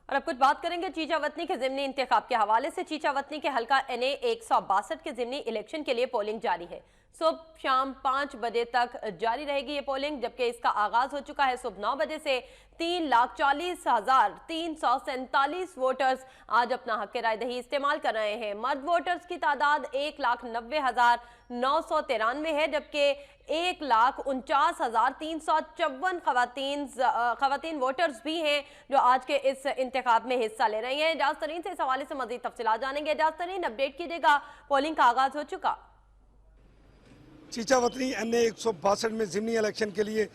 اور اب کچھ بات کریں گے چیچا وطنی کے ضمنی انتخاب کے حوالے سے۔ چیچا وطنی کے حلقہ NA 162 کے ضمنی الیکشن کے لیے پولنگ جاری ہے۔ صبح شام 5 بجے تک جاری رہے گی یہ پولنگ، جبکہ اس کا آغاز ہو چکا ہے صبح 9 بجے سے۔ 3,40,347 ووٹرز آج اپنا حق رائے دہی استعمال کر رہے ہیں۔ مرد ووٹرز کی تعداد 1,90,993 ہے، جبکہ 1,49,354 خواتین ووٹرز بھی ہیں جو آج کے اس انتخاب میں حصہ لے رہی ہیں۔ اعجاز ترین سے اس حوالے سے مزید تفصیلات جانیں گے۔ اعجاز ترین، اپڈیٹ کیجئے گا، پولنگ کا آغاز ہو چکا؟ چیچا وطنی NA 162 میں ضمنی الیکشن کے لیے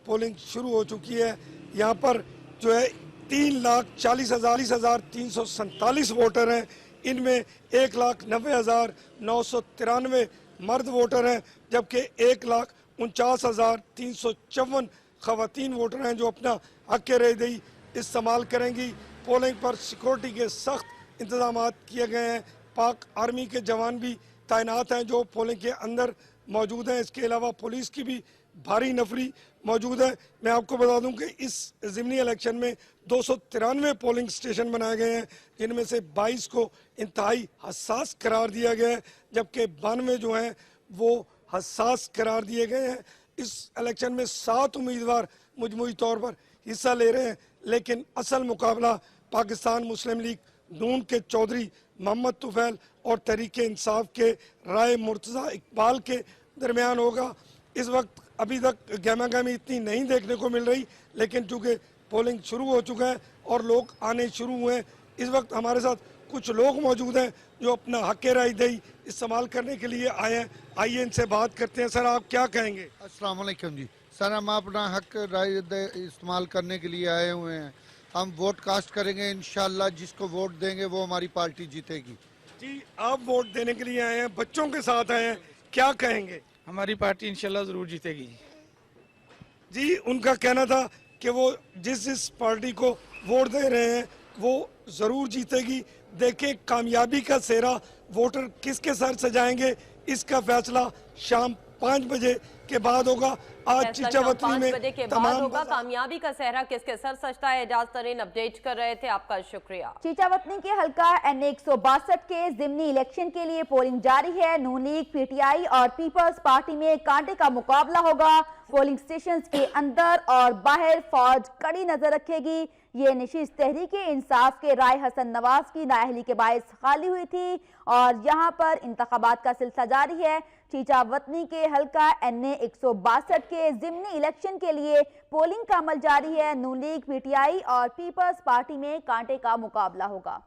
پولنگ شروع ہو چکی ہے۔ یہاں پر جو ہے 3,40,347 ووٹر ہیں، ان میں 1,90,993 مرد ووٹر ہیں، جبکہ 1,49,354 خواتین ووٹر ہیں جو اپنا حق رائے دہی استعمال کریں گی۔ پولنگ پر سیکورٹی کے سخت انتظامات کیے گئے ہیں۔ پاک آرمی کے جوان بھی تعینات ہیں جو پولنگ کے اندر موجود ہیں۔ اس کے علاوہ پولیس کی بھی بھاری نفری موجود ہے۔ میں آپ کو بتا دوں کہ اس ضمنی الیکشن میں 293 پولنگ سٹیشن بنائے گئے ہیں، جن میں سے 22 کو انتہائی حساس قرار دیا گیا ہے، جبکہ 92 جو ہیں وہ حساس قرار دیے گئے ہیں۔ اس الیکشن میں 7 امیدوار مجموعی طور پر حصہ لے رہے ہیں، لیکن اصل مقابلہ پاکستان مسلم لیگ نون کے چودھری محمد طفیل اور تحریک انصاف کے رائے مرتضی اقبال کے درمیان ہوگا۔ اس وقت ابھی تک گہما گہمی اتنی نہیں دیکھنے کو مل رہی، لیکن چونکہ پولنگ شروع ہو چکا ہے اور لوگ آنے شروع ہوئے ہیں، اس وقت ہمارے ساتھ کچھ لوگ موجود ہیں جو اپنا حق رائے دہی استعمال کرنے کے لیے آئے ہیں۔ آئیے ان سے بات کرتے ہیں۔ سر، آپ کیا کہیں گے؟ السلام علیکم جی سر، ہم اپنا حق رائے استعمال کرنے کے لیے آئے ہوئے ہیں۔ ہم ووٹ کاسٹ کریں گے، انشاءاللہ جس کو ووٹ دیں گے وہ ہماری پارٹی جیتے گی۔ جی، آپ ووٹ دینے کے لیے آئے ہیں، بچوں کے ساتھ آئے ہیں، کیا کہیں گے؟ ہماری پارٹی انشاءاللہ ضرور جیتے گی۔ جی، ان کا کہنا تھا کہ وہ جس پارٹی کو ووٹ دے رہے ہیں وہ ضرور جیتے گی۔ دیکھیں کامیابی کا سہرا ووٹر کس کے سر سجائیں گے، اس کا فیصلہ شام 5 بجے کے بعد ہوگا۔ آج چیچا وطنی 5 میں بجے کے بعد تمام ہوگا۔ کامیابی کا صحرا کس کے سر سجتا ہے؟ اعجاز ترین اپڈیٹ کر رہے تھے، آپ کا شکریہ۔ چیچا وطنی کے حلقہ NA 162 کے ضمنی الیکشن کے لیے پولنگ جاری ہے۔ نون لیگ، PTI اور پیپلز پارٹی میں کانٹے کا مقابلہ ہوگا۔ پولنگ سٹیشنز کے اندر اور باہر فوج کڑی نظر رکھے گی۔ یہ نشست تحریک انصاف کے رائے حسن نواز کی نااہلی کے باعث خالی ہوئی تھی اور یہاں پر انتخابات کا سلسلہ جاری ہے۔ چیچا وطنی کے حلقہ NA 162 کے ضمنی الیکشن کے لیے پولنگ کا عمل جاری ہے۔ نون لیگ، PTI اور پیپلز پارٹی میں کانٹے کا مقابلہ ہوگا۔